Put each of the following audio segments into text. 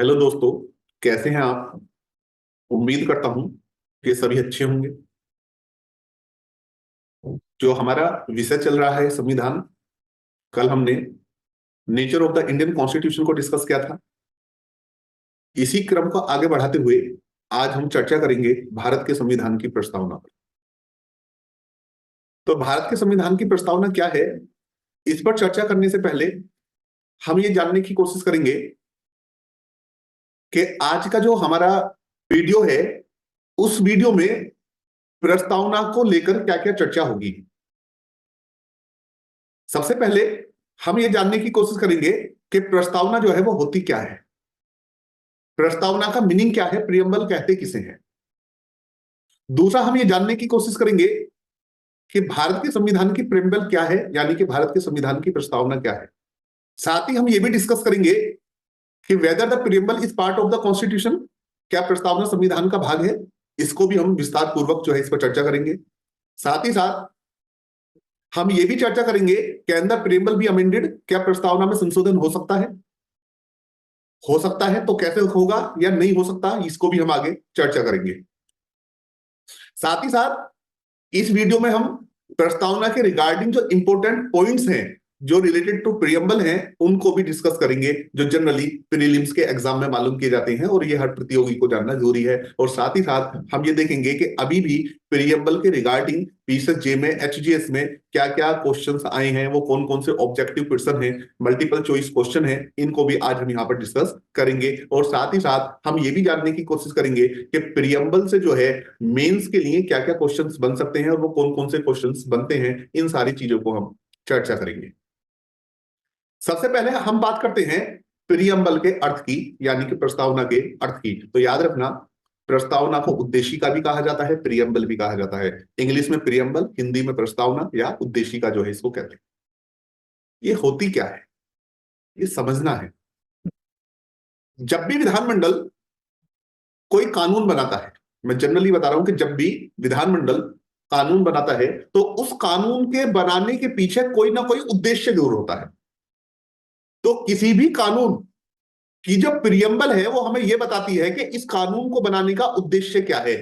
Hello दोस्तों। कैसे हैं आप? उम्मीद करता हूं कि सभी अच्छे होंगे। जो हमारा विषय चल रहा है संविधान, कल हमने nature of the Indian constitution को डिस्कस किया था। इसी क्रम को आगे बढ़ाते हुए आज हम चर्चा करेंगे भारत के संविधान की प्रस्तावना पर। तो भारत के संविधान की प्रस्तावना क्या है, इस पर चर्चा करने से पहले हम ये जानने की कोशिश करेंगे कि आज का जो हमारा वीडियो है, उस वीडियो में प्रस्तावना को लेकर क्या क्या चर्चा होगी। सबसे पहले हम ये जानने की कोशिश करेंगे कि प्रस्तावना जो है वो होती क्या है, प्रस्तावना का मीनिंग क्या है, प्रियम्बल कहते किसे हैं। दूसरा, हम ये जानने की कोशिश करेंगे कि भारत के संविधान की प्रियम्बल क्या है, यानी कि भारत के संविधान की प्रस्तावना क्या है। साथ ही हम ये भी डिस्कस करेंगे कि whether the preamble is part of the constitution, क्या प्रस्तावना संविधान का भाग है। इसको भी हम विस्तार पूर्वक जो है इस पर चर्चा करेंगे। साथ ही साथ हम ये भी चर्चा करेंगे can the preamble be amended, क्या प्रस्तावना में संशोधन हो सकता है। हो सकता है तो कैसे होगा या नहीं हो सकता, इसको भी हम आगे चर्चा करेंगे। साथ ही साथ इस वीडियो में हम प्रस्तावना के रिगार्डिंग जो इंपॉर्टेंट पॉइंट्स हैं जो रिलेटेड टू प्रियम्बल हैं, उनको भी डिस्कस करेंगे, जो जनरली प्रीलिम्स के एग्जाम में मालूम किए जाते हैं और ये हर प्रतियोगी को जानना जरूरी है। और साथ ही साथ हम ये देखेंगे कि अभी भी प्रियम्बल के रिगार्डिंग पीएसजे में, एचजीएस में क्या क्या क्वेश्चंस आए हैं, वो कौन कौन से ऑब्जेक्टिव क्वेश्चन हैं, मल्टीपल चॉइस क्वेश्चन है, इनको भी आज हम यहाँ पर डिस्कस करेंगे। और साथ ही साथ हम ये भी जानने की कोशिश करेंगे कि प्रियम्बल से जो है मेंस के लिए क्या क्या क्वेश्चंस बन सकते हैं और वो कौन कौन से क्वेश्चंस बनते हैं, इन सारी चीजों को हम चर्चा करेंगे। सबसे पहले हम बात करते हैं प्रियम्बल के अर्थ की, यानी कि प्रस्तावना के अर्थ की। तो याद रखना, प्रस्तावना को उद्देशिका भी कहा जाता है, प्रियम्बल भी कहा जाता है। इंग्लिश में प्रियम्बल, हिंदी में प्रस्तावना या उद्देशिका जो है इसको कहते हैं। ये होती क्या है, ये समझना है। जब भी विधानमंडल कोई कानून बनाता है, मैं जनरली बता रहा हूं कि जब भी विधानमंडल कानून बनाता है तो उस कानून के बनाने के पीछे कोई ना कोई उद्देश्य जरूर होता है। तो किसी भी कानून की जो प्रियम्बल है वो हमें यह बताती है कि इस कानून को बनाने का उद्देश्य क्या है,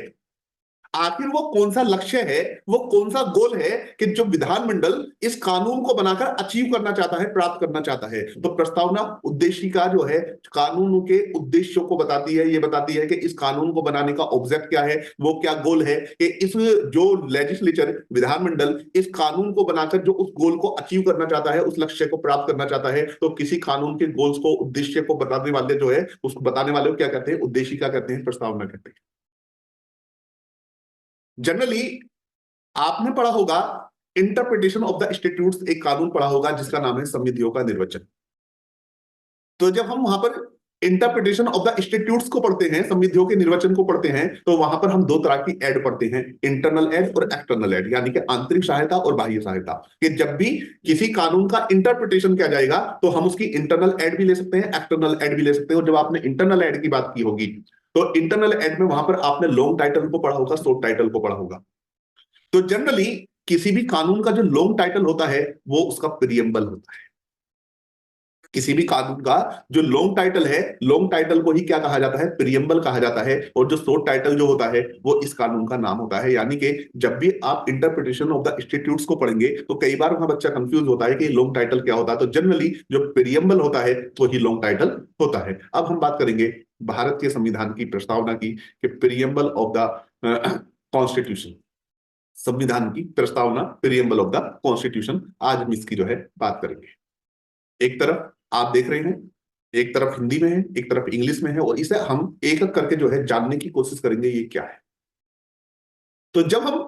आखिर वो कौन सा लक्ष्य है, वो कौन सा गोल है कि जो विधानमंडल इस कानून को बनाकर अचीव करना चाहता है, प्राप्त करना चाहता है। तो प्रस्तावना उद्देशिका जो है कानून के उद्देश्यों को बताती है। ये बताती है कि इस कानून को बनाने का ऑब्जेक्ट क्या है, वो क्या गोल है, कि इस जो लेजिस्लेचर, विधानमंडल इस कानून को बनाकर जो उस गोल को अचीव करना चाहता है, उस लक्ष्य को प्राप्त करना चाहता है। तो किसी कानून के गोल्स को, उद्देश्य को बताने वाले जो है, उसको बताने वाले को क्या कहते हैं, उद्देशिका कहते हैं, प्रस्तावना कहते हैं। जनरली आपने पढ़ा होगा इंटरप्रिटेशन ऑफ द स्टैट्यूट्स, एक कानून पढ़ा होगा जिसका नाम है संविधियों का निर्वचन। तो जब हम वहां पर इंटरप्रिटेशन ऑफ द स्टैट्यूट्स को पढ़ते हैं, संविधियों के निर्वचन को पढ़ते हैं, तो वहां पर हम दो तरह की एड पढ़ते हैं, इंटरनल एड और एक्सटर्नल एड, यानी कि आंतरिक सहायता और बाह्य सहायता। कि जब भी किसी कानून का इंटरप्रिटेशन किया जाएगा तो हम उसकी इंटरनल एड भी ले सकते हैं, एक्सटर्नल एड भी ले सकते हैं। और जब आपने इंटरनल एड की बात की होगी तो इंटरनल एड में वहां पर आपने लॉन्ग टाइटल को पढ़ा होगा, शॉर्ट टाइटल को पढ़ा होगा। तो जनरली किसी भी कानून का जो लॉन्ग टाइटल होता है वो उसका प्रियम्बल होता है। किसी भी कानून का जो लॉन्ग टाइटल है, लॉन्ग टाइटल को ही क्या कहा जाता है, प्रियम्बल कहा जाता है। और जो शॉर्ट टाइटल जो होता है वो इस कानून का नाम होता है। यानी कि जब भी आप इंटरप्रिटेशन ऑफ द स्टैट्यूट्स को पढ़ेंगे तो कई बार वहां बच्चा कंफ्यूज होता है कि लॉन्ग टाइटल क्या होता है। तो जनरली जो प्रियम्बल होता है वो ही लॉन्ग टाइटल होता है। अब हम बात करेंगे भारत के संविधान की प्रस्तावना की, कि प्रियम्बल ऑफ द कॉन्स्टिट्यूशन, संविधान की प्रस्तावना, प्रियम्बल ऑफ द कॉन्स्टिट्यूशन। आज हम इसकी जो है बात करेंगे। एक तरफ आप देख रहे हैं, एक तरफ हिंदी में है, एक तरफ इंग्लिश में है, और इसे हम एक एक करके जो है जानने की कोशिश करेंगे ये क्या है। तो जब हम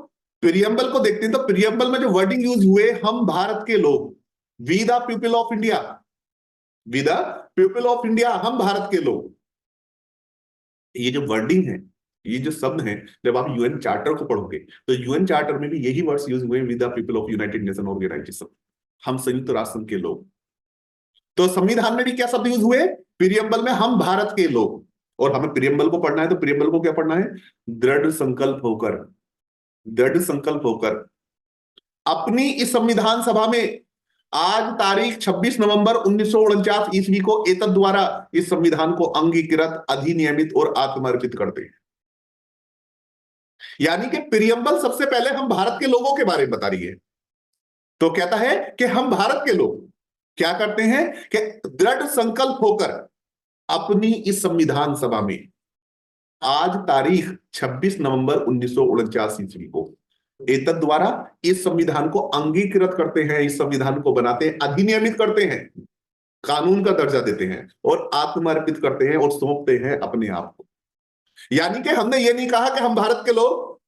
प्रियम्बल को देखते हैं तो प्रियम्बल में जो वर्डिंग यूज हुए, हम भारत के लोग, we the people of India, we the people of India, हम भारत के लोग, ये जो वर्डिंग है, ये जो शब्द है, जब आप यूएन चार्टर को पढ़ोगे तो यूएन चार्टर में भी यही वर्ड्स यूज हुए, with the people of United Nation Organization, हम संयुक्त राष्ट्र संघ के लोग। तो संविधान में भी क्या शब्द यूज हुए, प्रियम्बल में हम भारत के लोग। और हमें प्रियम्बल को पढ़ना है तो प्रियम्बल को क्या पढ़ना है, दृढ़ संकल्प होकर, दृढ़ संकल्प होकर अपनी इस संविधान सभा में आज तारीख 26 नवंबर 1949 ईस्वी को एतद द्वारा इस संविधान को अंगीकृत, अधिनियमित और आत्मर्पित करते हैं। यानी कि प्रियम्बल सबसे पहले हम भारत के लोगों के बारे में बता रही है। तो कहता है कि हम भारत के लोग क्या करते हैं कि दृढ़ संकल्प होकर अपनी इस संविधान सभा में आज तारीख 26 नवंबर 1949 ईस्वी को एतद द्वारा इस संविधान को अंगीकृत करते हैं, इस संविधान को बनाते हैं, अधिनियमित करते हैं, कानून का दर्जा देते हैं और आत्मर्पित करते हैं और सौंपते हैं अपने आप को। यानी कि हमने ये नहीं कहा कि हम भारत के लोग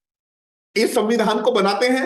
इस संविधान को बनाते हैं,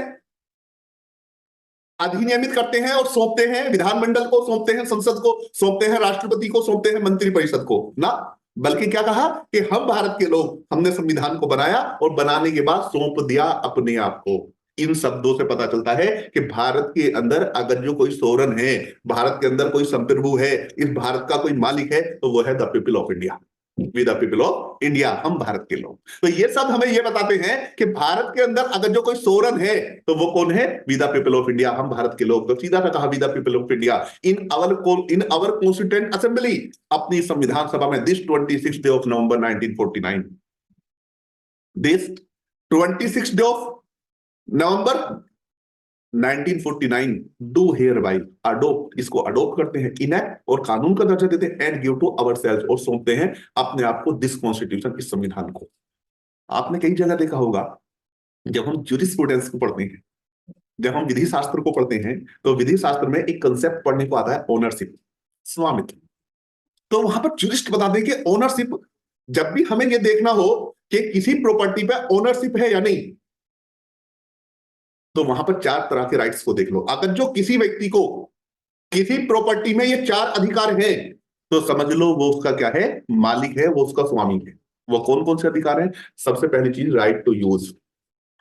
अधिनियमित करते हैं और सौंपते हैं, विधानमंडल को सौंपते हैं, संसद को सौंपते हैं, राष्ट्रपति को सौंपते हैं, मंत्रिपरिषद को ना, बल्कि क्या कहा कि हम भारत के लोग, हमने संविधान को बनाया और बनाने के बाद सौंप दिया अपने आप को। इन शब्दों से पता चलता है कि भारत के अंदर अगर जो कोई सोवरेन है, भारत के अंदर कोई संप्रभु है, इस भारत का कोई मालिक है, तो वो है the people of India, the people of India, हम भारत के लोग। तो ये सब हमें ये बताते हैं कि भारत के अंदर अगर जो कोई सोवरेन है तो वो कौन है? We the people of India, हम भारत के लोग। तो सीधा सा कहा we the people of India in our constituent assembly, अपनी संविधान सभा में, this 26 day of November 1949, this 26 day of November 1949 do hereby बाई अडोप्ट, इसको अडोप्ट करते हैं, इनैक्ट और कानून का दर्जा देते हैं, एंड गिव टू अवरसेल्व्स, और सौंपते हैं अपने आप को दिस कॉन्स्टिट्यूशन, इस संविधान को। आपने कई जगह देखा होगा जब हम ज्यूरिस्प्रूडेंस को पढ़ते हैं, जब हम विधि शास्त्र को पढ़ते हैं, तो विधि शास्त्र में एक कंसेप्ट पढ़ने को आता है ओनरशिप, स्वामित्व। तो वहां पर ज्यूरिस्ट बताते हैं कि ओनरशिप, जब भी हमें यह देखना हो कि किसी प्रॉपर्टी पे ओनरशिप है या नहीं, तो वहां पर 4 तरह के राइट्स को देख लो। अगर जो किसी व्यक्ति को किसी प्रॉपर्टी में ये 4 अधिकार है, तो समझ लो वो उसका क्या है? मालिक है, वो उसका स्वामी है। वो कौन कौन से अधिकार है? सबसे पहली चीज राइट टू यूज,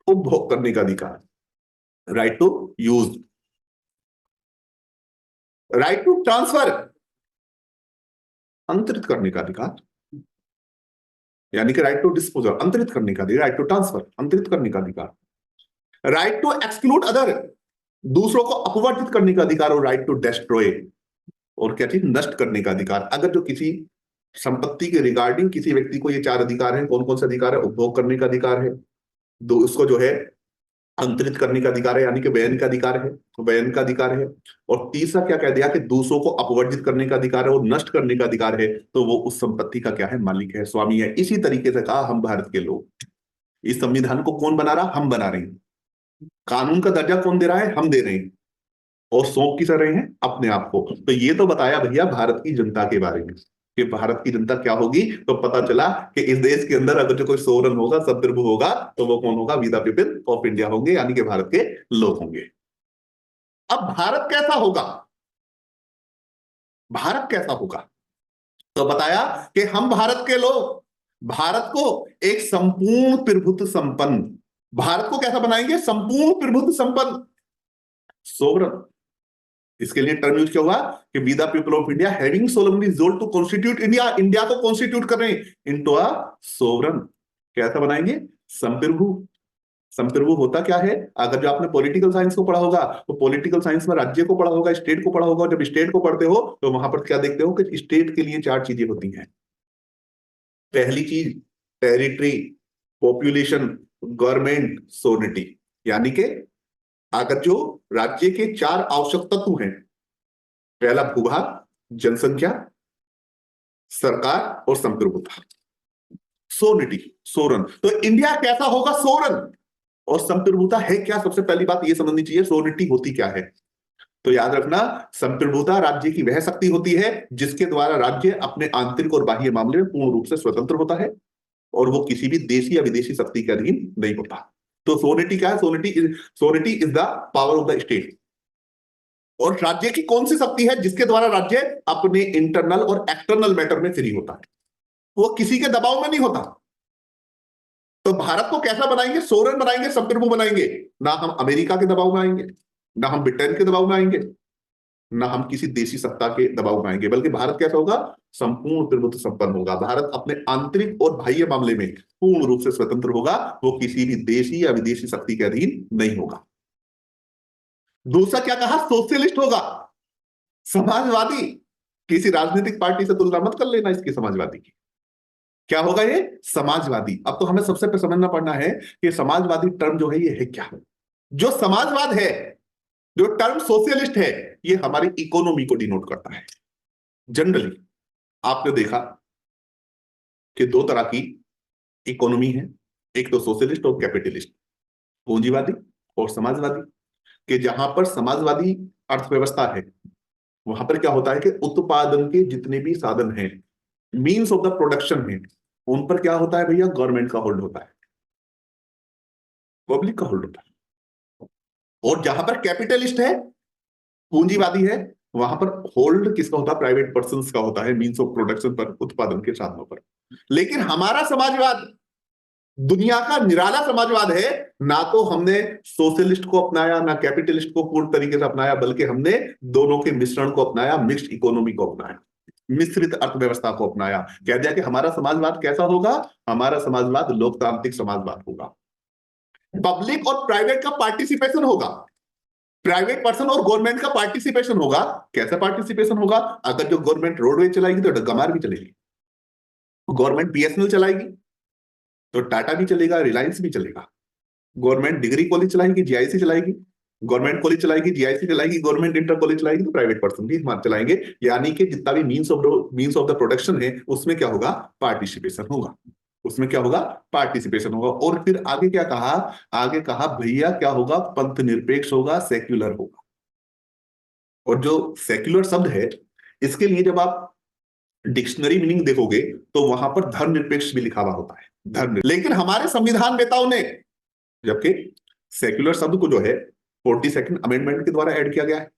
उपभोग करने का अधिकार, right to use, right to transfer, अंतरित करने का अधिकार, यानी कि राइट टू डिस्पोजल, अंतरित करने का अधिकार, राइट टू ट्रांसफर, अंतरित करने का अधिकार, राइट टू एक्सक्लूड अदर, दूसरों को अपवर्तित करने का अधिकार, और राइट टू डिस्ट्रॉय, और क्या चीज? नष्ट करने का अधिकार। अगर जो किसी संपत्ति के रिगार्डिंग किसी व्यक्ति को ये 4 अधिकार हैं, कौन कौन से अधिकार है? उपभोग करने का अधिकार है, दो उसको जो है अंतरित करने का अधिकार है, यानी कि बयान का अधिकार है, बयान का अधिकार है, और तीसरा क्या कह दिया कि दूसरों को अपवर्जित करने का अधिकार है और नष्ट करने का अधिकार है। तो वो उस संपत्ति का क्या है? मालिक है, स्वामी है। इसी तरीके से कहा हम भारत के लोग। इस संविधान को कौन बना रहा? हम बना रहे हैं। कानून का दर्जा कौन दे रहा है? हम दे रहे हैं। और सौंप किस रहे हैं? अपने आप को। तो ये तो बताया भैया भारत की जनता के बारे में कि भारत की जनता क्या होगी। तो पता चला कि इस देश के अंदर अगर जो कोई सोवरेन होगा, संप्रभु होगा, तो वो कौन होगा? We the people of India होंगे, यानी कि भारत के लोग होंगे। अब भारत कैसा होगा? भारत कैसा होगा? तो बताया कि हम भारत के लोग भारत को एक संपूर्ण प्रभुत्व संपन्न, भारत को कैसा बनाएंगे? संपूर्ण प्रभुत्व संपन्न सोवरेन। इसके लिए टर्म यूज क्या हुआ कि we the people of India having solemnly resolved to constitute India, India को कॉन्स्टिट्यूट कर रहे हैं इनटू अ सोवरेन। कैसा बनाएंगे? संप्रभु। संप्रभु होता क्या है? अगर जो आपने पॉलिटिकल साइंस को पढ़ा होगा, तो पॉलिटिकल साइंस में राज्य को पढ़ा होगा, स्टेट को पढ़ा होगा। जब स्टेट को पढ़ते हो तो वहां पर क्या देखते हो कि स्टेट के लिए 4 चीजें होती हैं। पहली चीज टेरिटरी, पॉपुलेशन, गवर्नमेंट, सोवरेनिटी। यानी कि अगर जो राज्य के 4 आवश्यक तत्व हैं, पहला भूभाग, जनसंख्या, सरकार और संप्रभुता, सोवरेनिटी, सोवरेन। तो इंडिया कैसा होगा? सोवरेन। और संप्रभुता है क्या? सबसे पहली बात ये समझनी चाहिए, सोवरेनिटी होती क्या है। तो याद रखना, संप्रभुता राज्य की वह शक्ति होती है जिसके द्वारा राज्य अपने आंतरिक और बाह्य मामले में पूर्ण रूप से स्वतंत्र होता है और वो किसी भी देशी या विदेशी शक्ति के अधीन नहीं होता। तो सोवरेनिटी क्या है? Sovereignty is the power of the state. और राज्य की कौन सी शक्ति है जिसके द्वारा राज्य अपने इंटरनल और एक्सटर्नल मैटर में फ्री होता है, वो किसी के दबाव में नहीं होता। तो भारत को कैसा बनाएंगे? सोवरेन बनाएंगे, संप्रभु बनाएंगे। ना हम अमेरिका के दबाव में आएंगे, ना हम ब्रिटेन के दबाव में आएंगे, ना हम किसी देशी सत्ता के दबाव में आएंगे, बल्कि भारत कैसा होगा? संपूर्ण प्रभुत्व संपन्न होगा। भारत अपने आंतरिक और बाह्य मामले में पूर्ण रूप से स्वतंत्र होगा, वो किसी भी देशी या विदेशी शक्ति के अधीन नहीं होगा। दूसरा क्या कहा? सोशलिस्ट होगा। समाजवादी, किसी राजनीतिक पार्टी से तुलना मत कर लेना इसकी समाजवादी की। क्या होगा ये? समाजवादी। अब तो हमें सबसे पहले समझना पड़ना है कि समाजवादी टर्म जो है ये है क्या। जो समाजवाद है, जो टर्म सोशलिस्ट है, ये हमारी इकोनॉमी को डिनोट करता है। जनरली आपने देखा कि दो तरह की इकोनॉमी है, एक तो सोशलिस्ट और कैपिटलिस्ट, पूंजीवादी और समाजवादी। कि जहां पर समाजवादी अर्थव्यवस्था है, वहां पर क्या होता है कि उत्पादन के जितने भी साधन हैं, मीन्स ऑफ द प्रोडक्शन है, उन पर क्या होता है भैया? गवर्नमेंट का होल्ड होता है, पब्लिक का होल्ड होता है। और जहां पर कैपिटलिस्ट है, पूंजीवादी है, वहां पर होल्ड किसका होता है? प्राइवेट पर्संस का होता है, मीन्स ऑफ प्रोडक्शन पर, उत्पादन के साधनों पर। लेकिन हमारा समाजवाद दुनिया का निराला समाजवाद है। ना तो हमने सोशलिस्ट को अपनाया, ना कैपिटलिस्ट को पूर्ण तरीके से अपनाया, बल्कि हमने दोनों के मिश्रण को अपनाया, मिक्स्ड इकोनॉमी को अपनाया, मिश्रित अर्थव्यवस्था को अपनाया। कह दिया कि हमारा समाजवाद कैसा होगा? हमारा समाजवाद लोकतांत्रिक समाजवाद होगा। पब्लिक और प्राइवेट का पार्टिसिपेशन होगा, प्राइवेट पर्सन और गवर्नमेंट का पार्टिसिपेशन होगा। कैसा पार्टिसिपेशन होगा? अगर जो गवर्नमेंट रोडवे चलाएगी तो गमार भी चलेगी, गवर्नमेंट बीएसएनएल चलाएगी तो टाटा भी चलेगा, रिलायंस भी चलेगा। गवर्नमेंट डिग्री कॉलेज चलाएगी, जीआईसी चलाएगी, गवर्नमेंट कॉलेज चलाएगी, जीआईसी चलाएगी, गवर्नमेंट इंटर कॉलेज चलाएगी, तो प्राइवेट पर्सन भी चलाएंगे। यानी कि जितना भी मीन्स ऑफ द प्रोडक्शन है, उसमें क्या होगा? पार्टिसिपेशन होगा, उसमें क्या होगा? पार्टिसिपेशन होगा। और फिर आगे क्या कहा? आगे कहा भैया क्या होगा? पंथ निरपेक्ष होगा, सेक्युलर होगा। और जो सेक्युलर शब्द है, इसके लिए जब आप डिक्शनरी मीनिंग देखोगे तो वहां पर धर्मनिरपेक्ष भी लिखा हुआ होता है, धर्म। लेकिन हमारे संविधान नेताओं ने, जबकि सेक्युलर शब्द को जो है 42nd अमेंडमेंट के द्वारा ऐड किया गया है,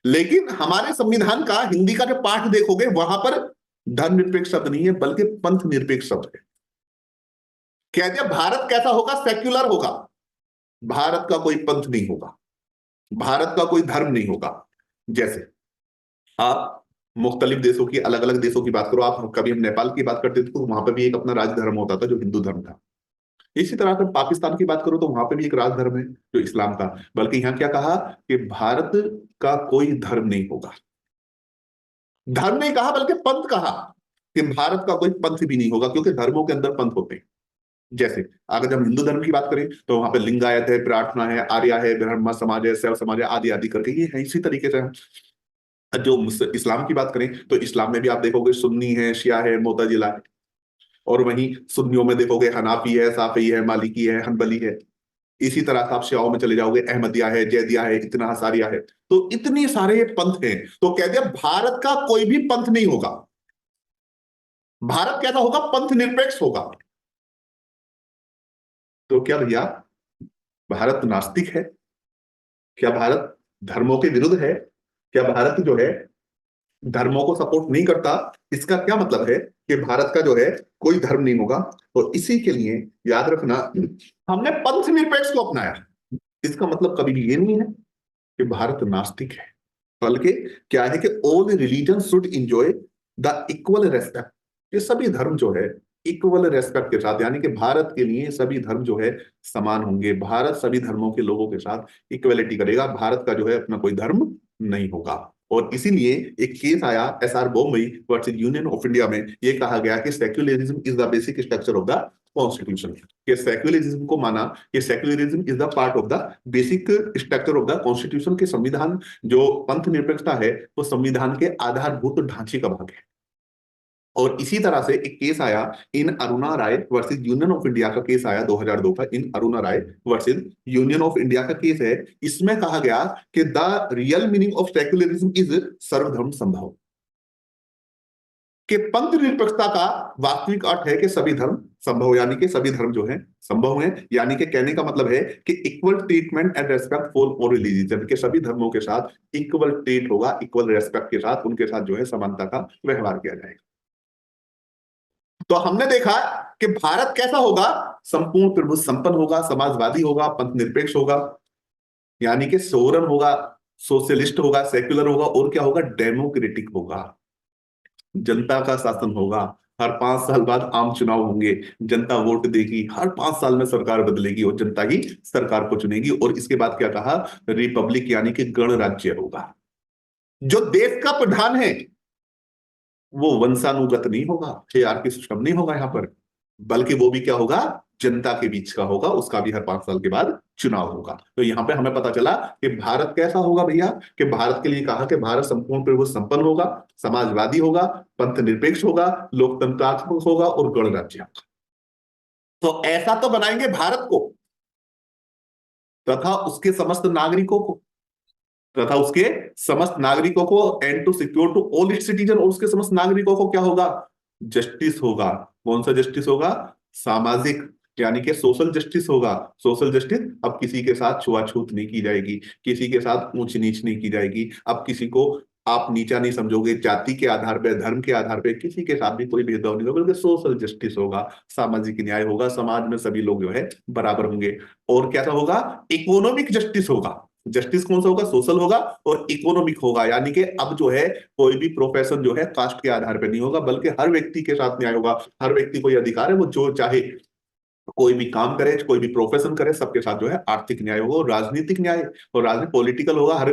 लेकिन हमारे संविधान का हिंदी का जो पाठ देखोगे वहां पर धर्मनिरपेक्ष शब्द नहीं है, बल्कि पंथ निरपेक्ष शब्द है। कह दिया भारत कैसा होगा? सेक्युलर होगा। भारत का कोई पंथ नहीं होगा, भारत का कोई धर्म नहीं होगा। जैसे आप मुख्तलिफ देशों की, अलग अलग देशों की बात करो, आप कभी हम नेपाल की बात करते थे तो वहां पर भी एक अपना राज धर्म होता था जो हिंदू धर्म था। इसी तरह अगर पाकिस्तान की बात करो तो वहां पे भी एक राज धर्म है जो इस्लाम का। बल्कि यहां क्या कहा कि भारत का कोई धर्म नहीं होगा, धर्म नहीं कहा बल्कि पंथ कहा, कि भारत का कोई पंथ भी नहीं होगा, क्योंकि धर्मों के अंदर पंथ होते हैं। जैसे अगर जब हिंदू धर्म की बात करें तो वहां पे लिंगायत है, प्रार्थना है, आर्या है, ब्रह्म समाज है, शैव समाज है, आदि आदि करके ये है। इसी तरीके से जो इस्लाम की बात करें तो इस्लाम में भी आप देखोगे सुन्नी है, शिया है, मोतजिला है। और वहीं सुन्नियों में देखोगे हनाफी है, साफी है, मालिकी है, हनबली है। इसी तरह से आप शियाओं में चले जाओगे, अहमदिया है, जैदिया है, इतना हसारिया है। तो इतने सारे ये पंथ हैं। तो कह दिया भारत का कोई भी पंथ नहीं होगा, भारत कैसा होगा? पंथ निरपेक्ष होगा। तो क्या भैया भारत नास्तिक है? क्या भारत धर्मों के विरुद्ध है? क्या भारत जो है धर्मों को सपोर्ट नहीं करता? इसका क्या मतलब है कि भारत का जो है कोई धर्म नहीं होगा। तो इसी के लिए याद रखना, हमने पंथ निरपेक्ष को अपनाया। इसका मतलब कभी भी ये नहीं है कि भारत नास्तिक है, बल्कि क्या है कि all religion should enjoy the equal respect. ये सभी धर्म जो है इक्वल रेस्पेक्ट के साथ, यानी कि भारत के लिए सभी धर्म जो है समान होंगे। भारत सभी धर्मों के लोगों के साथ इक्वलिटी करेगा, भारत का जो है अपना कोई धर्म नहीं होगा। और इसीलिए एक केस आया SR Bombay versus union of India में, ये कहा गया कि secularism is the basic structure of the constitution. कि सेक्युलरिज्म को माना कि secularism is the part of the basic structure of the constitution. के संविधान जो पंथ निरपेक्षता है वो संविधान के आधारभूत ढांचे का भाग है। और इसी तरह से एक केस आया इन अरुणा राय वर्सेस यूनियन ऑफ इंडिया का केस आया 2002 का, इन अरुणा राय वर्सेस यूनियन ऑफ इंडिया का केस है। इसमें कहा गया कि the real meaning of secularism is सर्वधर्म संभव। कि पंथ निरपेक्षता का वास्तविक अर्थ है कि सभी धर्म संभव, यानी कि सभी धर्म जो है संभव है। यानी कि कहने का मतलब है कि equal treatment and respect for all religion, के सभी धर्मों के साथ इक्वल ट्रीट होगा, इक्वल रेस्पेक्ट के साथ उनके साथ जो है समानता का व्यवहार किया जाएगा। तो हमने देखा कि भारत कैसा होगा? संपूर्ण प्रभु संपन्न होगा, समाजवादी होगा, पंथ निरपेक्ष होगा, यानी कि सोवरन होगा, सोशलिस्ट होगा, सेक्युलर होगा, और क्या होगा? डेमोक्रेटिक होगा। जनता का शासन होगा। हर 5 साल बाद आम चुनाव होंगे, जनता वोट देगी, हर 5 साल में सरकार बदलेगी और जनता ही सरकार को चुनेगी। और इसके बाद क्या कहा? रिपब्लिक, यानी कि गणराज्य होगा। जो देश का प्रधान है वो वंशानुगत नहीं होगा, हायरार्की सिस्टम नहीं होगा यहां पर, बल्कि वो भी क्या होगा, जनता के बीच का होगा, उसका भी हर 5 साल के बाद चुनाव होगा। तो यहां पे हमें पता चला कि भारत कैसा होगा भैया, कि भारत के लिए कहा कि भारत संपूर्ण प्रभु संपन्न होगा, समाजवादी होगा, पंथ निरपेक्ष होगा, लोकतंत्रात्मक होगा और गणराज्य होगा। तो ऐसा तो बनाएंगे भारत को तथा उसके समस्त नागरिकों को, तथा उसके समस्त नागरिकों को, and to secure to all its citizen, और उसके समस्त नागरिकों को क्या होगा, जस्टिस होगा। कौन सा जस्टिस होगा, सामाजिक, यानी कि सोशल जस्टिस होगा। सोशल जस्टिस, अब किसी के साथ छुआछूत नहीं की जाएगी, किसी के साथ ऊंच नीच नहीं की जाएगी, अब किसी को आप नीचा नहीं समझोगे, जाति के आधार पे, धर्म के आधार पे किसी के साथ भी कोई भेदभाव नहीं होगा, बल्कि सोशल जस्टिस होगा, सामाजिक न्याय होगा, समाज में सभी लोग जो है बराबर होंगे। और कैसा होगा, इकोनॉमिक जस्टिस होगा। जस्टिस कौन सा होगा, सोशल होगा और इकोनॉमिक होगा, यानी कि अब जो है कोई भी प्रोफेशन जो है कास्ट के आधार पर नहीं होगा, बल्कि हर व्यक्ति के साथ न्याय होगा। हर व्यक्ति को यह अधिकार है, वो जो चाहे कोई भी काम करे, कोई भी प्रोफेशन करे, सबके साथ जो है आर्थिक न्याय होगा और राजनीतिक न्याय, और राजनीति पॉलिटिकल होगा, हर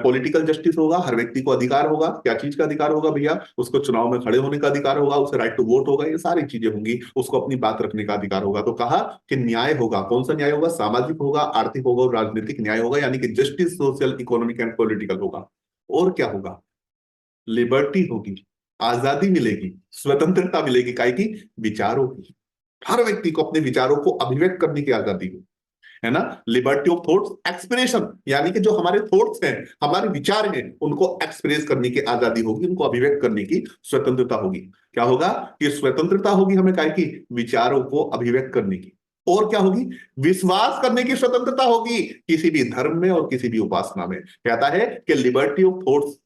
पॉलिटिकल जस्टिस होगा। हर व्यक्ति को अधिकार होगा, क्या चीज का अधिकार होगा भैया, उसको चुनाव में खड़े होने का अधिकार होगा, उसे राइट टू वोट होगा, ये सारी चीजें होंगी, उसको अपनी बात रखने का अधिकार होगा। तो कहा कि न्याय होगा, कौन सा न्याय होगा, सामाजिक होगा, आर्थिक होगा और राजनीतिक न्याय होगा, यानी कि justice social economic and political होगा। और क्या होगा, लिबर्टी होगी, आजादी मिलेगी, स्वतंत्रता मिलेगी, काय की, विचारों की। हर व्यक्ति को अपने विचारों को अभिव्यक्त करने की आजादी हो, है ना। लिबर्टी ऑफ थॉट्स एक्सप्रेशन, यानी कि जो हमारे थॉट्स हैं, हमारे विचार हैं, उनको एक्सप्रेस करने की आजादी होगी, उनको अभिव्यक्त करने की स्वतंत्रता होगी। क्या होगा, ये स्वतंत्रता होगी हमें, काय की, विचारों को अभिव्यक्त करने की। और क्या होगी, विश्वास करने की स्वतंत्रता होगी, किसी भी धर्म में और किसी भी उपासना में। कहता है कि liberty of thoughts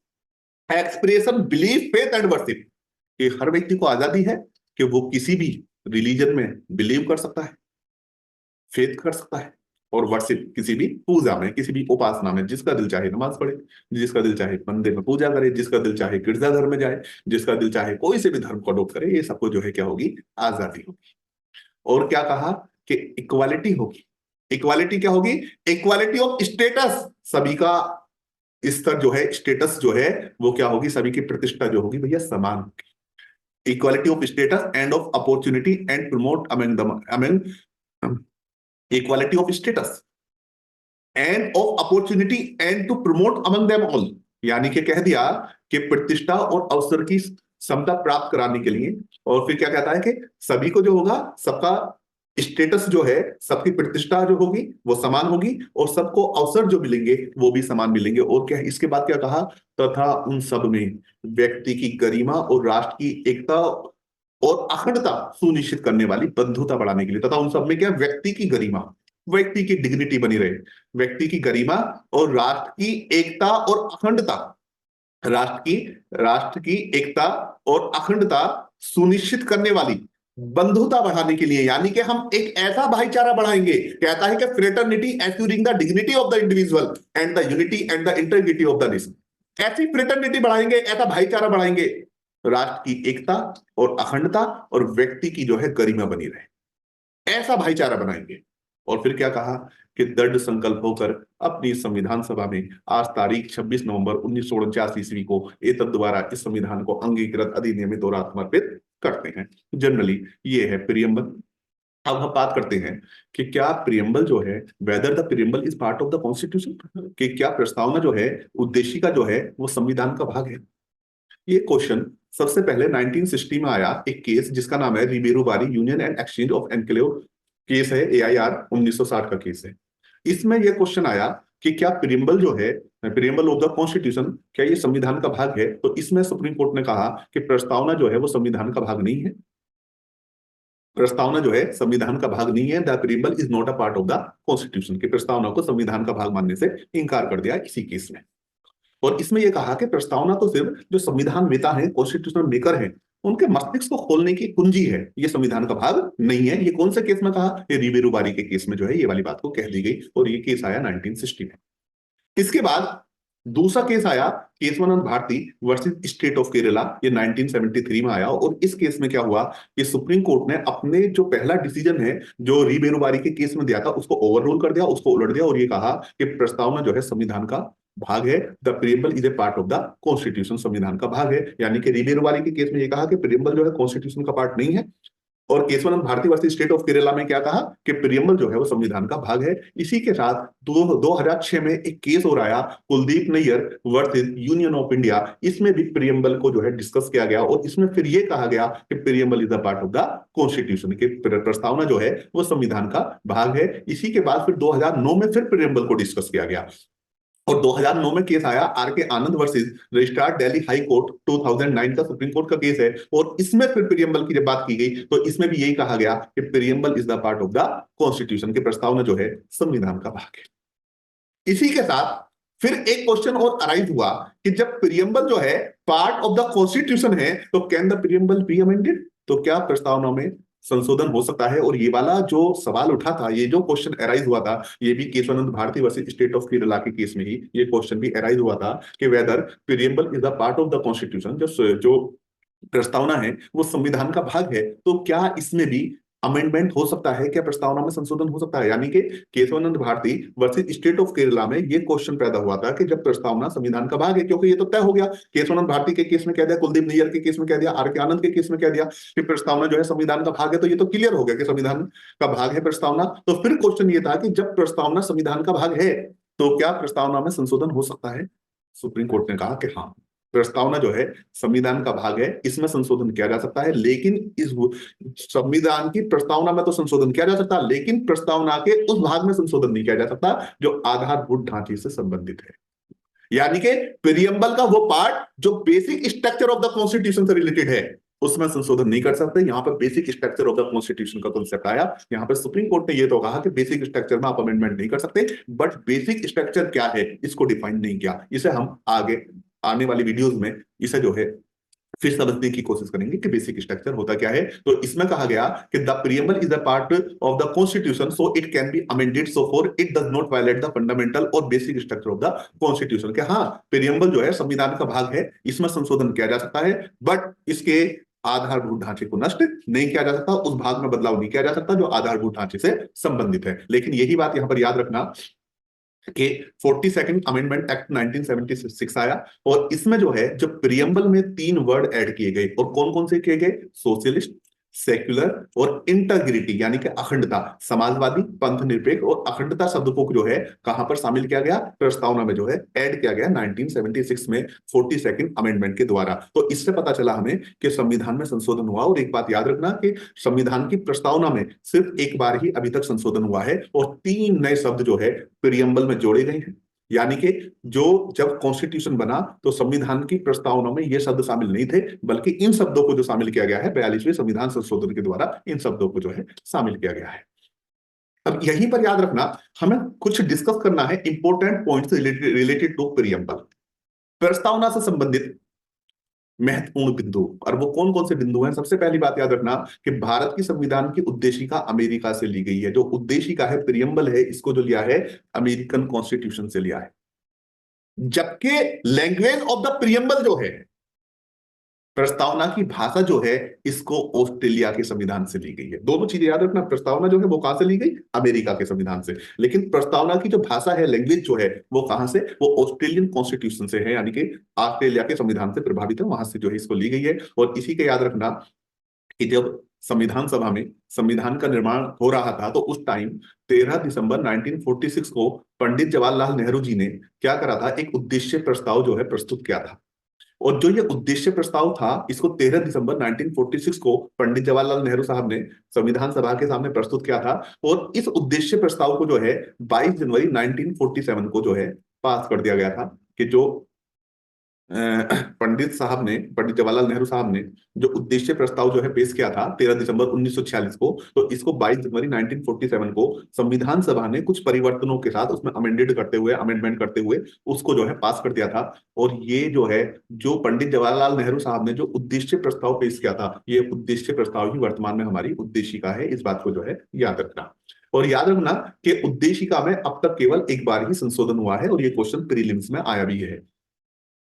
expression, belief, faith and worship, कि हर व्यक्ति को आजादी है कि वो किसी भी रिलीजन में बिलीव कर सकता है, फेथ कर सकता है, और वर्शिप, किसी भी पूजा में, किसी भी उपासना में, जिसका दिल चाहे नमाज पढ़े, जिसका दिल चाहे मंदिर में पूजा करे, जिसका दिल चाहे गिरजाघर में जाए, जिसका दिल चाहे कोई से भी धर्म को अडॉप्ट करे, ये सबको जो है क्या होगी, आजादी होगी। और क्या कहा कि इक्वालिटी होगी। इक्वालिटी क्या होगी, इक्वालिटी ऑफ स्टेटस, सभी का स्तर जो है, स्टेटस जो है वो क्या होगी, सभी की प्रतिष्ठा जो होगी भैया समान होगी। Equality of status and of opportunity and promote among equality of status and of opportunity and to promote among them all, यानी कि कह दिया कि प्रतिष्ठा और अवसर की समता प्राप्त कराने के लिए। और फिर क्या कहता है कि सभी को जो होगा, सबका स्टेटस जो है, सबकी प्रतिष्ठा जो होगी वो समान होगी, और सबको अवसर जो मिलेंगे वो भी समान मिलेंगे। और क्या, इसके बाद क्या कहा, तथा उन सब में व्यक्ति की गरिमा और राष्ट्र की एकता और अखंडता सुनिश्चित करने वाली बंधुता बढ़ाने के लिए। तथा उन सब में क्या, व्यक्ति की गरिमा, व्यक्ति की डिग्निटी बनी रहे, व्यक्ति की गरिमा और राष्ट्र की एकता और अखंडता, राष्ट्र की एकता और अखंडता सुनिश्चित करने वाली बंधुता बढ़ाने के लिए, यानी कि हम एक ऐसा भाईचारा बढ़ाएंगे। कहता है कि fraternity assuring the dignity of the individual and the unity and the integrity of the nation. ऐसी फ्रेटर्निटी बढ़ाएंगे, ऐसा भाईचारा बढ़ाएंगे, राष्ट्र की एकता और अखंडता और व्यक्ति की जो है गरिमा बनी रहे, ऐसा भाईचारा बनाएंगे। और फिर क्या कहा कि दृढ़ संकल्प होकर अपनी संविधान सभा में आज तारीख 26 नवंबर 1949 ईस्वी को एतद द्वारा इस संविधान को अंगीकृत, अधिनियमित और समर्पित करते हैं। जनरली ये है प्रियम्बल। अब हम बात करते हैं कि क्या प्रियम्बल जो है, whether the preamble is part of the constitution, कि क्या प्रस्तावना जो है, उद्देशिका जो है वो संविधान का भाग है। ये क्वेश्चन सबसे पहले 1960 में आया, एक केस जिसका नाम है रिबेरो बारी union and exchange of enclave case है, AIR 1960 का केस है। इसमें यह क्वेश्चन आया कि क्या प्रियम्बल जो है, प्रियम्बल ऑफ द कॉन्स्टिट्यूशन, क्या ये संविधान का भाग है। तो इसमें सुप्रीम कोर्ट ने कहा कि प्रस्तावना जो है वो संविधान का भाग नहीं है, प्रस्तावना जो है संविधान का भाग नहीं है। The preamble is not a part of the constitution, की प्रस्तावना को संविधान का भाग मानने से इंकार कर दिया इसी केस में। और इसमें यह कहा कि प्रस्तावना तो सिर्फ जो संविधान नेता है, कॉन्स्टिट्यूशनल मेकर है, उनके मस्तिष्क को खोलने की कुंजी है, ये संविधान का भाग नहीं है। ये कौन से केस में कहा, ये रिबेरो बारी के केस में जो है ये वाली बात को कह दी गई, और ये केस आया 1960 में। इसके बाद दूसरा केस आया, Keshavananda Bharati versus state of Kerala, ये 1973 में आया। और इस केस में क्या हुआ कि सुप्रीम कोर्ट ने अपने जो पहला डिसीजन है जो रिबेरो बारी के केस में दिया था, उसको ओवररूल कर दिया, उसको उलट दिया, और ये कहा कि प्रस्तावना जो है संविधान का भाग है, the preamble is a part of the constitution, संविधान का भाग है। यानी कि रिबेरो वाली के केस में ये कहा कि प्रियम्बल जो है कॉन्स्टिट्यूशन का पार्ट नहीं है, और Keshavananda Bharati versus state of Kerala में क्या कहा कि प्रियम्बल जो है वो संविधान का भाग है। इसी के साथ 2006 में एक केस और आया, Kuldip Nayar versus union of India, इसमें भी प्रियम्बल को जो है डिस्कस किया गया, और इसमें फिर ये कहा गया कि preamble is the part of the constitution, की प्रस्तावना जो है वो संविधान का भाग है। इसी के बाद फिर 2009 में फिर प्रियम्बल को डिस्कस किया गया, और 2009 में केस आया R K Anand versus registrar Delhi high court, 2009 का सुप्रीम कोर्ट का केस है, और इसमें फिर प्रियम्बल की जब बात की गई तो इसमें भी यही कहा गया कि preamble is the part of the constitution, की प्रस्तावना जो है संविधान का भाग है। इसी के साथ फिर एक क्वेश्चन और अराइज हुआ कि जब प्रियम्बल जो है पार्ट ऑफ द कॉन्स्टिट्यूशन है तो can the preamble be amended, तो क्या प्रस्तावना में संशोधन हो सकता है। और ये वाला जो सवाल उठा था, ये जो क्वेश्चन अराइज हुआ था, ये भी Keshavananda Bharati versus state of Kerala के केस में ही ये क्वेश्चन भी अराइज हुआ था कि whether preamble is the part of the constitution, जो प्रस्तावना है वो संविधान का भाग है, तो क्या इसमें भी अमेंडमेंट हो सकता है, क्या प्रस्तावना में संशोधन हो सकता है। यानी कि Keshavananda Bharati versus state of Kerala में ये क्वेश्चन पैदा हुआ था कि जब प्रस्तावना संविधान का भाग है, क्योंकि ये तो तय हो गया, केशवानंद भारती के केस में कह दिया, कुलदीप नैयर के केस में कह दिया, आर के आनंद के केस में कह दिया कि प्रस्तावना जो है संविधान का भाग है, तो ये तो क्लियर हो गया कि संविधान का भाग है प्रस्तावना। तो फिर क्वेश्चन ये था कि जब प्रस्तावना संविधान का भाग है तो क्या प्रस्तावना में संशोधन हो सकता है। सुप्रीम कोर्ट ने कहा कि हाँ, प्रस्तावना जो है संविधान का भाग है, इसमें संशोधन किया जा सकता है, लेकिन इस संविधान की प्रस्तावना में तो संशोधन किया जा सकता है, लेकिन प्रस्तावना के उस भाग में संशोधन नहीं किया जा सकता जो आधारभूत ढांचे से संबंधित है। यानी कि प्रियम्बल का वो पार्ट जो basic structure of the constitution से रिलेटेड है, उसमें संशोधन नहीं कर सकते। यहां पर basic structure of the constitution का कॉन्सेप्ट आया। यहां पर सुप्रीम कोर्ट ने ये तो कहा कि बेसिक स्ट्रक्चर में आप अमेंडमेंट नहीं कर सकते, बट बेसिक स्ट्रक्चर क्या है इसको डिफाइन नहीं किया। इसे हम आगे आने वाली वीडियोस में इसे जो है फिर समझने की कोशिश करेंगे कि बेसिक स्ट्रक्चर होता क्या है। तो इसमें कहा गया कि the preamble is the part of the constitution so it can be amended so for it does not violate the fundamental और basic structure of the constitution. के हाँ, प्रियम्बल जो है संविधान का भाग है, इसमें संशोधन किया जा सकता है, बट इसके आधारभूत ढांचे को नष्ट नहीं किया जा सकता, उस भाग में बदलाव नहीं किया जा सकता जो आधारभूत ढांचे से संबंधित है। लेकिन यही बात यहां पर याद रखना कि 42nd अमेंडमेंट एक्ट 1976 आया, और इसमें जो है जो प्रियम्बल में 3 वर्ड ऐड किए गए, और कौन कौन से किए गए, सोशलिस्ट, सेक्युलर और इंटीग्रिटी, यानी कि अखंडता, समाजवादी, पंथ निरपेक्ष और अखंडता शब्द को जो है कहां पर शामिल किया गया, प्रस्तावना में जो है ऐड किया गया 1976 में 42nd अमेंडमेंट के द्वारा। तो इससे पता चला हमें कि संविधान में संशोधन हुआ। और एक बात याद रखना कि संविधान की प्रस्तावना में सिर्फ एक बार ही अभी तक संशोधन हुआ है, और 3 नए शब्द जो है प्रियम्बल में जोड़े गए हैं। यानी कि जो जब कॉन्स्टिट्यूशन बना तो संविधान की प्रस्तावना में ये शब्द शामिल नहीं थे, बल्कि इन शब्दों को जो शामिल किया गया है 42वें संविधान संशोधन के द्वारा, इन शब्दों को जो है शामिल किया गया है। अब यहीं पर याद रखना, हमें कुछ डिस्कस करना है important points related to preamble, प्रस्तावना से संबंधित महत्वपूर्ण बिंदु। और वो कौन कौन से बिंदु हैं। सबसे पहली बात याद रखना कि भारत की संविधान की उद्देशिका अमेरिका से ली गई है। जो उद्देशिका है, प्रियम्बल है, इसको जो लिया है अमेरिकन कॉन्स्टिट्यूशन से लिया है, जबकि लैंग्वेज ऑफ द प्रियम्बल जो है, प्रस्तावना की भाषा जो है, इसको ऑस्ट्रेलिया के संविधान से ली गई है। दोनों चीजें याद रखना, प्रस्तावना जो है वो कहां से ली गई, अमेरिका के संविधान से, लेकिन प्रस्तावना की जो भाषा है, लैंग्वेज जो है, वो कहां से, वो ऑस्ट्रेलियन कॉन्स्टिट्यूशन से है, यानी कि ऑस्ट्रेलिया के संविधान से प्रभावित है, वहां से जो है इसको ली गई है। और इसी के याद रखना कि जब संविधान सभा में संविधान का निर्माण हो रहा था, तो उस टाइम 13 दिसंबर 1946 को पंडित जवाहरलाल नेहरू जी ने क्या करा था, एक उद्देश्य प्रस्ताव जो है प्रस्तुत किया था। और जो ये उद्देश्य प्रस्ताव था, इसको 13 दिसंबर 1946 को पंडित जवाहरलाल नेहरू साहब ने संविधान सभा के सामने प्रस्तुत किया था। और इस उद्देश्य प्रस्ताव को जो है 22 जनवरी 1947 को जो है पास कर दिया गया था, कि जो पंडित जवाहरलाल नेहरू साहब ने जो उद्देश्य प्रस्ताव जो है पेश किया था 13 दिसंबर 1946 को, तो इसको 22 जनवरी 1947 को संविधान सभा ने कुछ परिवर्तनों के साथ उसमें अमेंडमेंट करते हुए उसको जो है पास कर दिया था। और ये जो है, जो पंडित जवाहरलाल नेहरू साहब ने जो उद्देश्य प्रस्ताव पेश किया था, ये उद्देश्य प्रस्ताव ही वर्तमान में हमारी उद्देशिका है। इस बात को जो है याद रखना। और याद रखना कि उद्देशिका में अब तक केवल एक बार ही संशोधन हुआ है, और ये क्वेश्चन प्रीलिम्स में आया भी है।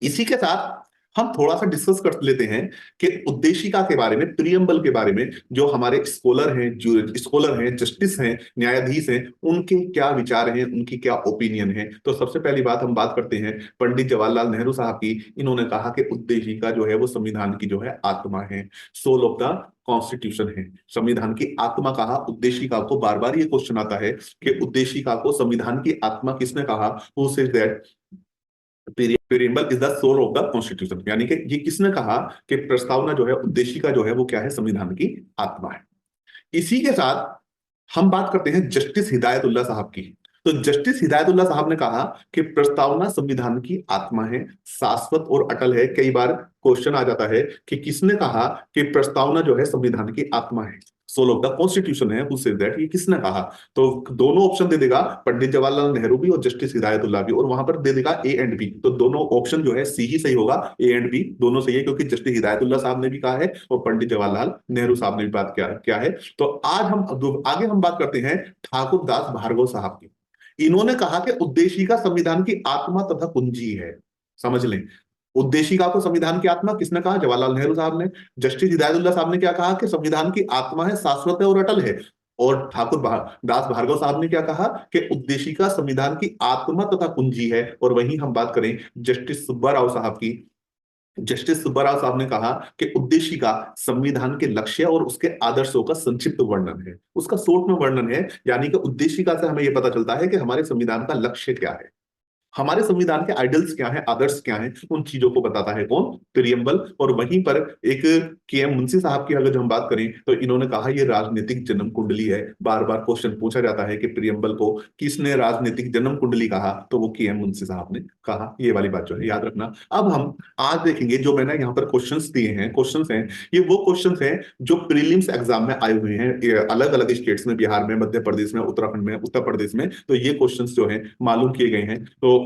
इसी के साथ हम थोड़ा सा डिस्कस कर लेते हैं कि उद्देशिका के बारे में, प्रियम्बल के बारे में, जो हमारे स्कॉलर हैं, जस्टिस हैं, न्यायाधीश हैं, उनके क्या विचार हैं, उनकी क्या ओपिनियन है। तो सबसे पहली बात हम बात करते हैं पंडित जवाहरलाल नेहरू साहब की। इन्होंने कहा कि उद्देशिका जो है वो संविधान की जो है आत्मा है, सोल ऑफ द कॉन्स्टिट्यूशन है। संविधान की आत्मा कहा, उद्देशिका को। बार बार ये क्वेश्चन आता है कि उद्देशिका को संविधान की आत्मा किसने कहा? Who said that preamble is the soul of the constitution. यानी कि ये किसने कहा कि प्रस्तावना जो है, उद्देशिका जो है वो क्या है? संविधान की आत्मा है। इसी के साथ हम बात करते हैं जस्टिस हिदायतुल्लाह साहब की। तो जस्टिस हिदायतुल्लाह साहब ने कहा कि प्रस्तावना संविधान की आत्मा है, शाश्वत और अटल है। कई बार क्वेश्चन आ जाता है कि किसने कहा कि प्रस्तावना जो है संविधान की आत्मा है, सोल ऑफ द कॉन्स्टिट्यूशन है, हु सेड दैट, ये किसने कहा? तो दोनों ऑप्शन दे देगा, पंडित जवाहरलाल नेहरू भी और जस्टिस हिदायतुल्लाह भी, और वहां पर दे देगा ए एंड बी। तो दोनों ऑप्शन जो है सी ही सही होगा, ए एंड बी दोनों सही है, क्योंकि जस्टिस हिदायतुल्लाह साहब ने भी कहा है और पंडित जवाहरलाल नेहरू साहब ने भी बात क्या है। तो आज हम आगे हम बात करते हैं ठाकुर दास भार्गव साहब की। इन्होंने कहा कि उद्देशिका संविधान की आत्मा तथा कुंजी है। समझ लें, उद्देशिका को संविधान की आत्मा किसने कहा? जवाहरलाल नेहरू साहब ने। जस्टिस हिदायतुल्लाह साहब ने क्या कहा? कि संविधान की आत्मा है, शाश्वत है और अटल है। और दास भार्गव साहब ने क्या कहा? कि उद्देशिका संविधान की आत्मा तथा कुंजी है। और वहीं हम बात करें जस्टिस सुब्बा राव साहब की। जस्टिस सुब्बा राव साहब ने कहा कि उद्देशिका संविधान के लक्ष्य और उसके आदर्शों का संक्षिप्त वर्णन है, उसका शॉर्ट में वर्णन है। यानी कि उद्देशिका से हमें यह पता चलता है कि हमारे संविधान का लक्ष्य क्या है, हमारे संविधान के आइडल्स क्या हैं, आदर्श क्या हैं, उन चीजों को बताता है कौन? प्रियम्बल। और वहीं पर एक के एम मुंशी साहब की अगर हम बात करें तो इन्होंने कहा ये राजनीतिक जन्म कुंडली है। बार बार क्वेश्चन पूछा जाता है कि प्रियम्बल को किसने राजनीतिक जन्म कुंडली कहा? तो वो के एम मुंशी साहब ने कहा। ये वाली बात जो है याद रखना। अब हम आज देखेंगे जो मैंने यहाँ पर क्वेश्चंस दिए हैं, क्वेश्चंस हैं ये वो क्वेश्चंस हैं जो प्रीलिम्स एग्जाम में आए हुए हैं अलग अलग स्टेट्स में, बिहार में, मध्य प्रदेश में, उत्तराखंड में, उत्तर प्रदेश में। तो ये क्वेश्चंस जो है मालूम किए गए हैं। तो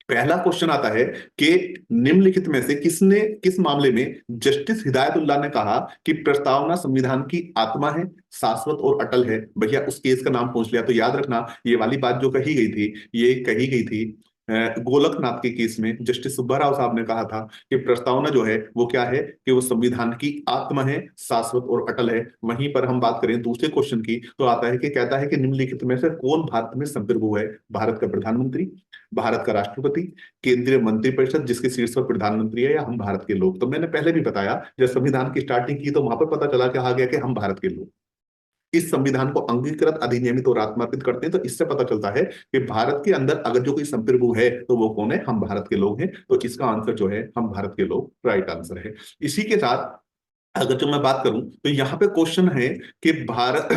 पहला क्वेश्चन आता है कि निम्नलिखित में से किसने, किस मामले में जस्टिस हिदायतुल्लाह ने कहा कि प्रस्तावना संविधान की आत्मा है, शाश्वत और अटल है? भैया उस केस का नाम पूछ लिया। तो याद रखना ये वाली बात जो कही गई थी, ये कही गई थी गोलकनाथ के केस में। जस्टिस सुब्बा राव साहब ने कहा था कि प्रस्तावना जो है वो क्या है? कि वो संविधान की आत्मा है, शाश्वत और अटल है। वहीं पर हम बात करें दूसरे क्वेश्चन की तो आता है कि कहता है कि निम्नलिखित में से कौन भारत में संप्रभु है? भारत का प्रधानमंत्री, भारत का राष्ट्रपति, केंद्रीय मंत्रिपरिषद जिसके शीर्ष पर प्रधानमंत्री है, या हम भारत के लोग? तो मैंने पहले भी बताया जब संविधान की स्टार्टिंग की तो वहां पर पता चला कि आ गया कि हम भारत के लोग इस संविधान को अंगीकृत, अधिनियमित और आत्मार्पित करते हैं। तो इससे पता चलता है कि भारत के अंदर अगर जो कोई संप्रभु है तो वो कौन है? हम भारत के लोग हैं। तो इसका आंसर जो है हम भारत के लोग, राइट आंसर है। इसी के साथ अगर जो मैं बात करूं तो यहाँ पे क्वेश्चन है कि भारत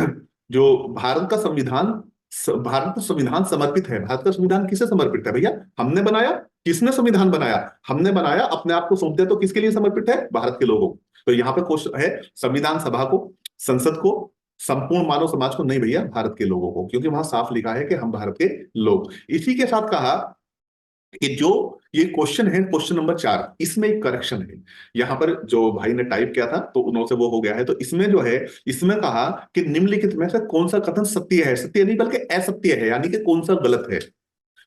जो भारत का संविधान, भारत का संविधान समर्पित है। भारत का संविधान किसे समर्पित है भैया? हमने बनाया। किसने संविधान बनाया? हमने बनाया। अपने आप को सौंप दिया। तो किसके लिए समर्पित है? भारत के लोगों को। तो यहाँ पे क्वेश्चन है संविधान सभा को, संसद को, संपूर्ण मानव समाज को? नहीं भैया, भारत के लोगों को, क्योंकि वहां साफ लिखा है कि हम भारत के लोग। इसी के साथ कहा कि जो ये क्वेश्चन है, क्वेश्चन नंबर 4, इसमें एक करेक्शन है। यहां पर जो भाई ने टाइप किया था तो उन्होंने से वो हो गया है। तो इसमें जो है, इसमें कहा कि निम्नलिखित में से कौन सा कथन सत्य है? सत्य नहीं बल्कि असत्य है, यानी कि कौन सा गलत है।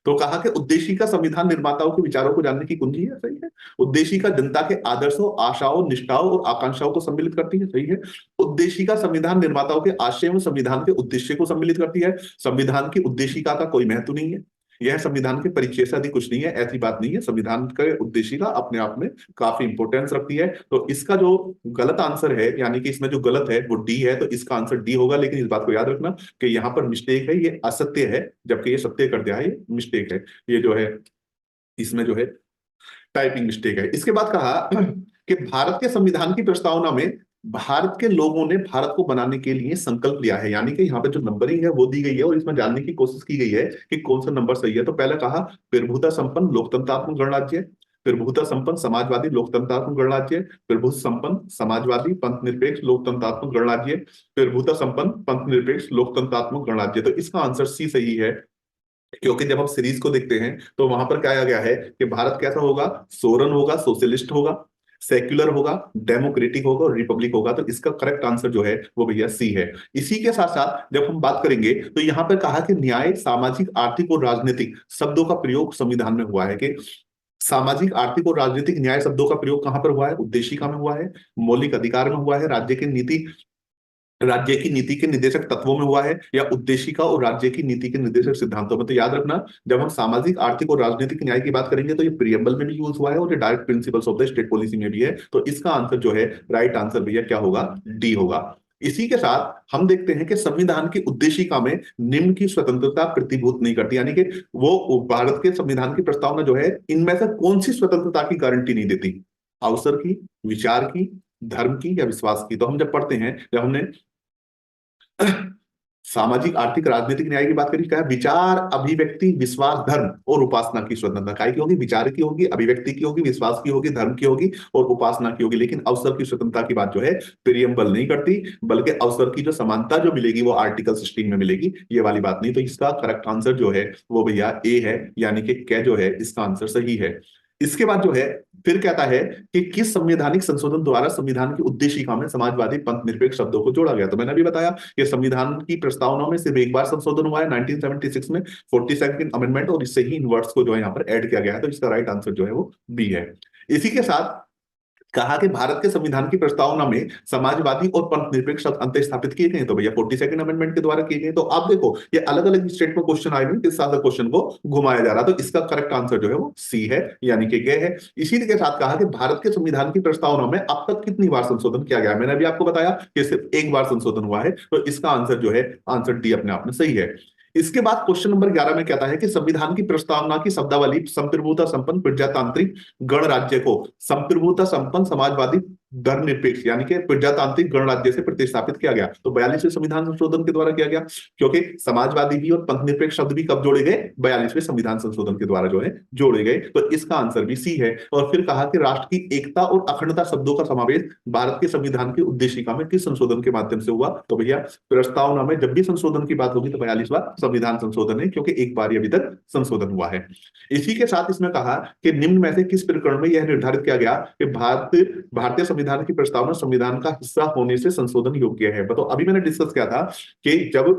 तो कहा कि उद्देशिका संविधान निर्माताओं के विचारों को जानने की कुंजी है। सही है। उद्देशिका जनता के आदर्शों, आशाओं, निष्ठाओं और आकांक्षाओं को सम्मिलित करती है। सही है। उद्देशिका संविधान निर्माताओं के आशय एवं संविधान के उद्देश्य को सम्मिलित करती है। संविधान की उद्देशिका का कोई महत्व नहीं है, यह संविधान के परिचय से अधिक कुछ नहीं है। ऐसी बात नहीं है, संविधान के उद्देशिका अपने आप में काफी इंपोर्टेंस रखती है। तो इसका जो गलत आंसर है, यानी कि इसमें जो गलत है वो डी है। तो इसका आंसर डी होगा। लेकिन इस बात को याद रखना कि यहाँ पर मिस्टेक है, ये असत्य है, जबकि ये सत्य कर दिया है, ये मिस्टेक है। ये जो है इसमें जो है टाइपिंग मिस्टेक है। इसके बाद कहा कि भारत के संविधान की प्रस्तावना में भारत के लोगों ने भारत को बनाने के लिए संकल्प लिया है। यानी कि यहाँ पे जो नंबरिंग है वो दी गई है और इसमें जानने की कोशिश की गई है कि कौन सा नंबर सही है। तो पहले कहा प्रभुता संपन्न लोकतंत्रात्मक गणराज्य, प्रभुता संपन्न समाजवादी लोकतंत्रात्मक गणराज्य, प्रभुता संपन्न समाजवादी पंथ निरपेक्ष लोकतंत्रात्मक गणराज्य, प्रभुता संपन्न पंथ निरपेक्ष लोकतंत्रात्मक गणराज्य। तो इसका आंसर सी सही है, क्योंकि जब हम सीरीज को देखते हैं तो वहां पर क्या गया है कि भारत कैसा होगा? सोरन होगा, सोशलिस्ट होगा, सेक्युलर होगा, डेमोक्रेटिक होगा और रिपब्लिक होगा। तो इसका करेक्ट आंसर जो है वो भैया सी है। इसी के साथ साथ जब हम बात करेंगे तो यहां पर कहा कि न्याय, सामाजिक, आर्थिक और राजनीतिक शब्दों का प्रयोग संविधान में हुआ है कि सामाजिक, आर्थिक और राजनीतिक न्याय शब्दों का प्रयोग कहां पर हुआ है? उद्देशिका में हुआ है, मौलिक अधिकार में हुआ है, राज्य की नीति के निर्देशक तत्वों में हुआ है, या उद्देशिका और राज्य की नीति के निर्देशक सिद्धांतों में। तो याद रखना, जब हम सामाजिक, आर्थिक और राजनीतिक न्याय की बात करेंगे तो ये प्रियम्बल में भी यूज हुआ है और ये direct principles of the state policy में भी है। तो इसका आंसर जो है, राइट आंसर भैया क्या होगा? डी होगा। इसी के साथ हम देखते हैं कि संविधान की उद्देशिका में निम्न की स्वतंत्रता प्रतिभूत नहीं करती, यानी कि वो भारत के संविधान की प्रस्तावना जो है इनमें से कौन सी स्वतंत्रता की गारंटी नहीं देती? अवसर की, विचार की, धर्म की, या विश्वास की? तो हम जब पढ़ते हैं, जब हमने सामाजिक, आर्थिक, राजनीतिक न्याय की बात करी, क्या है? विचार, अभिव्यक्ति, विश्वास, धर्म और उपासना की स्वतंत्रता। काय की होगी? विचार की होगी, अभिव्यक्ति की होगी, विश्वास की होगी, धर्म की होगी और उपासना की होगी। लेकिन अवसर की स्वतंत्रता की बात जो है प्रियम्बल नहीं करती, बल्कि अवसर की जो समानता जो मिलेगी वो आर्टिकल 16 में मिलेगी, ये वाली बात नहीं। तो इसका करेक्ट आंसर जो है वो भैया ए है, यानी कि क्या जो है इसका आंसर सही है। इसके बाद जो है फिर कहता है कि किस संवैधानिक संशोधन द्वारा संविधान की उद्देशिका में समाजवादी, पंथ निरपेक्ष शब्दों को जोड़ा गया? तो मैंने अभी बताया कि संविधान की प्रस्तावना में सिर्फ एक बार संशोधन हुआ है 1976 में, 42nd अमेंडमेंट, और इससे ही इन वर्ड्स को जो है यहाँ पर ऐड किया गया है। तो इसका राइट आंसर जो है वो बी है। इसी के साथ कहा कि भारत के संविधान की प्रस्तावना में समाजवादी और पंथ निरपेक्ष शब्द अंत स्थापित किए गए, तो भैया 42nd अमेंडमेंट के द्वारा किए गए। तो आप देखो ये अलग अलग स्टेट में क्वेश्चन आए हुए, किस हिसाब से क्वेश्चन को घुमाया जा रहा। तो इसका करेक्ट आंसर जो है वो सी है, यानी कि गए है। इसी के साथ कहा कि भारत के संविधान की प्रस्तावना में अब तक कितनी बार संशोधन किया गया? मैंने अभी आपको बताया कि सिर्फ एक बार संशोधन हुआ है। तो इसका आंसर जो है, आंसर डी अपने आप में सही है। इसके बाद क्वेश्चन नंबर 11 में कहता है कि संविधान की प्रस्तावना की शब्दावली संप्रभुता संपन्न प्रजातांत्रिक गणराज्य को संप्रभुता संपन्न समाजवादी धर्मनिरपेक्ष यानी कि प्रजातांत्रिक गणराज्य से प्रतिस्थापित किया गया। तो 42वें संविधान संशोधन के द्वारा किया गया, क्योंकि समाजवादी भी और पंथ निरपेक्ष शब्द भी कब जोड़े गए? 42वें संविधान संशोधन के द्वारा जो है जोड़े गए। तो इसका आंसर भी सी है। और फिर कहा कि राष्ट्र की एकता और अखंडता शब्दों का समावेश भारत के संविधान की उद्देशिका में किस संशोधन के माध्यम से हुआ? तो भैया प्रस्तावना में जब भी संशोधन की बात होगी तो 42वां संविधान संशोधन है, क्योंकि एक बार ही अभी तक संशोधन हुआ है। इसी के साथ इसमें कहा कि निम्न में से किस प्रकरण में यह निर्धारित किया गया कि भारतीय संविधान की प्रस्तावना संविधान का हिस्सा होने से संशोधन योग्य है? तो अभी मैंने डिस्कस किया था कि जब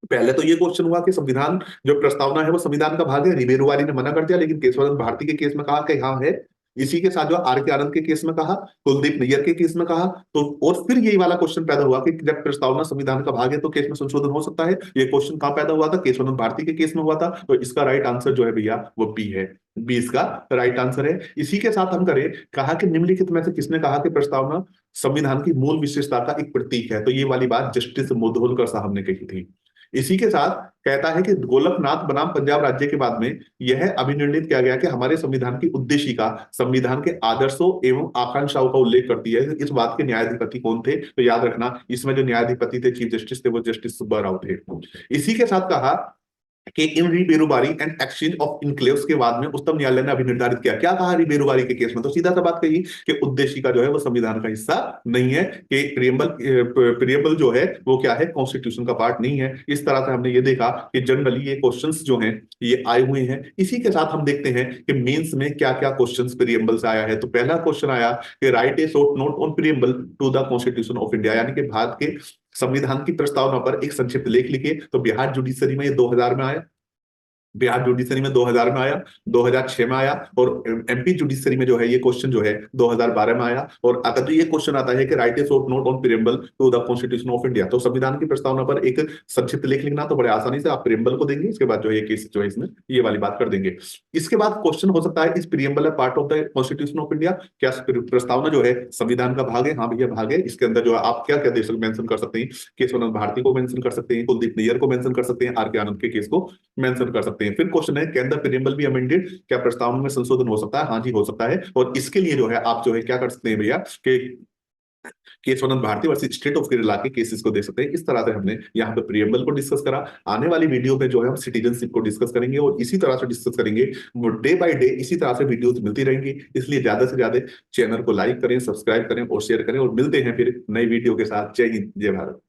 पहले तो ये क्वेश्चन हुआ कि संविधान जो प्रस्तावना है वो संविधान का भाग है, रिबेरुवारी ने मना कर दिया, लेकिन केशवानंद भारती के केस में कहा कि हाँ है। इसी के साथ जो आर के आनंद के केस में कहा, कुलदीप नैयर के केस में कहा। तो और फिर यही वाला क्वेश्चन पैदा हुआ कि जब प्रस्तावना संविधान का भाग है तो केस में संशोधन हो सकता है। ये क्वेश्चन कहां पैदा हुआ था? केशवानंद भारती के केस में हुआ था। तो इसका राइट आंसर जो है भैया वो बी है, बी इसका राइट आंसर है। इसी के साथ हम करें, कहा कि निम्नलिखित में से किसने कहा कि प्रस्तावना संविधान की मूल विशेषता का एक प्रतीक है? तो ये वाली बात जस्टिस मुधोलकर साहब ने कही थी। इसी के साथ कहता है कि गोलकनाथ बनाम पंजाब राज्य के बाद में यह अभिनिर्णित किया गया कि हमारे संविधान की उद्देशिका संविधान के आदर्शों एवं आकांक्षाओं का उल्लेख करती है। इस बात के न्यायाधिपति कौन थे? तो याद रखना, इसमें जो न्यायाधिपति थे, चीफ जस्टिस थे, वो जस्टिस सुब्बा राव थे। इसी के साथ कहा कि इन रिबेरुवारी एंड एक्सचेंज ऑफ इनक्लेव्स के बाद में उच्चतम न्यायालय ने अभी निर्धारित किया, क्या कहा रिबेरुवारी के केस में? तो सीधा सा बात कही कि उद्देशिका जो है वो संविधान का हिस्सा नहीं है, कि प्रियम्बल जो है वो क्या है? कॉन्स्टिट्यूशन का पार्ट नहीं है। इस तरह से हमने ये देखा कि जनरली ये क्वेश्चंस जो हैं ये आए हुए हैं। इसी के साथ हम देखते हैं कि मेंस में क्या क्या क्वेश्चंस प्रियम्बल से आया है। तो पहला क्वेश्चन आया कि write a short note on preamble to the constitution of India, यानी कि भारत के संविधान की प्रस्तावना पर एक संक्षिप्त लेख लिखे। तो बिहार जुडिशरी में ये 2000 में आया, बिहार जुडिशरी में 2000 में आया, 2006 में आया, और एमपी जुडिशरी में जो है ये क्वेश्चन जो है 2012 में आया। और अगर तो ये क्वेश्चन आता है कि write a short note on preamble to the constitution of India, तो संविधान की प्रस्तावना पर एक संक्षिप्त लेख लिखना, तो बड़े आसानी से आप प्रियम्बल को देंगे, इसके बाद जो है केस जो है इसमें ये वाली बात कर देंगे। इसके बाद क्वेश्चन हो सकता है, इस प्रियम्बल है part of the constitution of India? क्या प्रस्तावना जो है संविधान का भाग है? हाँ भैया भाग है। इसके अंदर जो है आप क्या क्या दे सकते, मेंशन कर सकते हैं, केशवानंद भारती को मेंशन कर सकते हैं, कुलदीप नैयर को मेंशन कर सकते हैं, आर के आनंद के केस को मेंशन कर सकते हैं। फिर क्वेश्चन है, can the preamble be amended? क्या प्रस्तावना में संशोधन हो सकता है? हाँ जी हो सकता है। और इसके लिए जो है आप जो है क्या कर सकते हैं भैया, कि Keshavananda Bharati versus state of Kerala के केसेस को देख सकते हैं। इस तरह से हमने यहाँ पे प्रियम्बल को डिस्कस करा। आने वाली वीडियो में जो है हम सिटीजनशिप को डिस्कस करेंगे और इसी तरह से डिस्कस करेंगे। डे बाय डे इसी तरह से वीडियोस मिलती रहेंगी, इसलिए ज्यादा से ज्यादा चैनल को लाइक करें, सब्सक्राइब करें और शेयर करें। और मिलते हैं फिर नई वीडियो के साथ। जय हिंद, जय भारत।